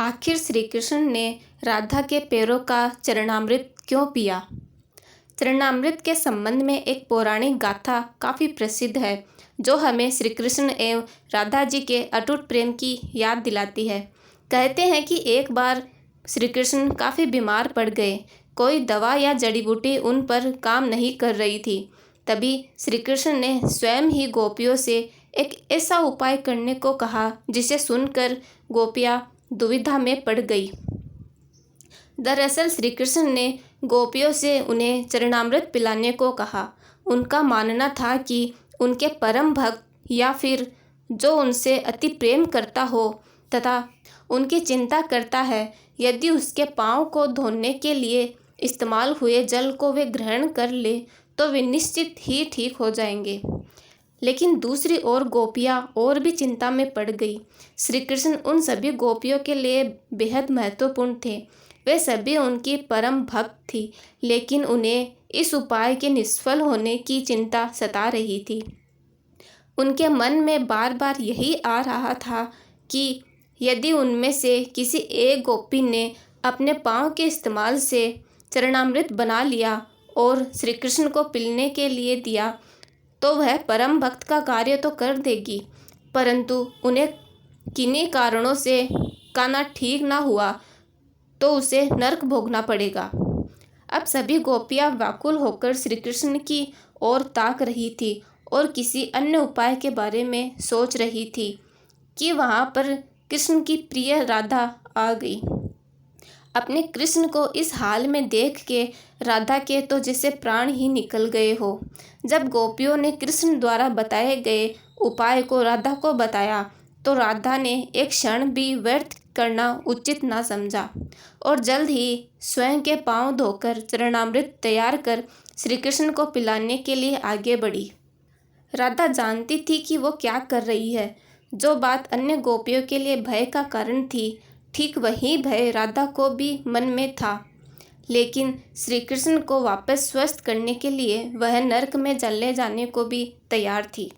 आखिर श्री कृष्ण ने राधा के पैरों का चरणामृत क्यों पिया? चरणामृत के संबंध में एक पौराणिक गाथा काफ़ी प्रसिद्ध है जो हमें श्री कृष्ण एवं राधा जी के अटूट प्रेम की याद दिलाती है। कहते हैं कि एक बार श्री कृष्ण काफ़ी बीमार पड़ गए। कोई दवा या जड़ी बूटी उन पर काम नहीं कर रही थी। तभी श्री कृष्ण ने स्वयं ही गोपियों से एक ऐसा उपाय करने को कहा जिसे सुनकर गोपियाँ दुविधा में पड़ गई। दरअसल श्री कृष्ण ने गोपियों से उन्हें चरणामृत पिलाने को कहा। उनका मानना था कि उनके परम भक्त या फिर जो उनसे अति प्रेम करता हो तथा उनकी चिंता करता है, यदि उसके पाँव को धोने के लिए इस्तेमाल हुए जल को वे ग्रहण कर ले तो वे निश्चित ही ठीक हो जाएंगे। लेकिन दूसरी ओर गोपियाँ और भी चिंता में पड़ गई। श्री कृष्ण उन सभी गोपियों के लिए बेहद महत्वपूर्ण थे। वे सभी उनकी परम भक्त थी, लेकिन उन्हें इस उपाय के निष्फल होने की चिंता सता रही थी। उनके मन में बार बार यही आ रहा था कि यदि उनमें से किसी एक गोपी ने अपने पाँव के इस्तेमाल से चरणामृत बना लिया और श्री कृष्ण को पीने के लिए दिया तो वह परम भक्त का कार्य तो कर देगी, परंतु उन्हें किन्हीं कारणों से काना ठीक ना हुआ तो उसे नरक भोगना पड़ेगा। अब सभी गोपियाँ व्याकुल होकर श्री कृष्ण की ओर ताक रही थी और किसी अन्य उपाय के बारे में सोच रही थी कि वहाँ पर कृष्ण की प्रिय राधा आ गई। अपने कृष्ण को इस हाल में देख के राधा के तो जैसे प्राण ही निकल गए हो। जब गोपियों ने कृष्ण द्वारा बताए गए उपाय को राधा को बताया तो राधा ने एक क्षण भी व्यर्थ करना उचित ना समझा और जल्द ही स्वयं के पांव धोकर चरणामृत तैयार कर श्री कृष्ण को पिलाने के लिए आगे बढ़ी। राधा जानती थी कि वो क्या कर रही है। जो बात अन्य गोपियों के लिए भय का कारण थी, ठीक वही भय राधा को भी मन में था। लेकिन श्री कृष्ण को वापस स्वस्थ करने के लिए वह नरक में जलने जाने को भी तैयार थी।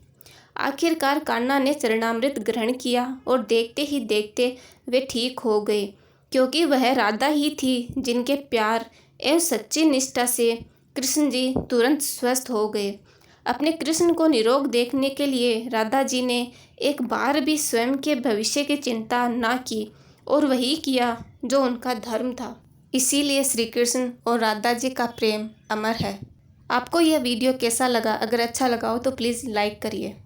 आखिरकार कान्हा ने चरणामृत ग्रहण किया और देखते ही देखते वे ठीक हो गए, क्योंकि वह राधा ही थी जिनके प्यार एवं सच्ची निष्ठा से कृष्ण जी तुरंत स्वस्थ हो गए। अपने कृष्ण को निरोग देखने के लिए राधा जी ने एक बार भी स्वयं के भविष्य की चिंता ना की और वही किया जो उनका धर्म था। इसीलिए श्री कृष्ण और राधा जी का प्रेम अमर है। आपको यह वीडियो कैसा लगा? अगर अच्छा लगा हो तो प्लीज़ लाइक करिए।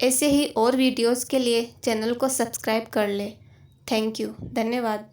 ऐसे ही और वीडियोस के लिए चैनल को सब्सक्राइब कर ले। Thank you. धन्यवाद।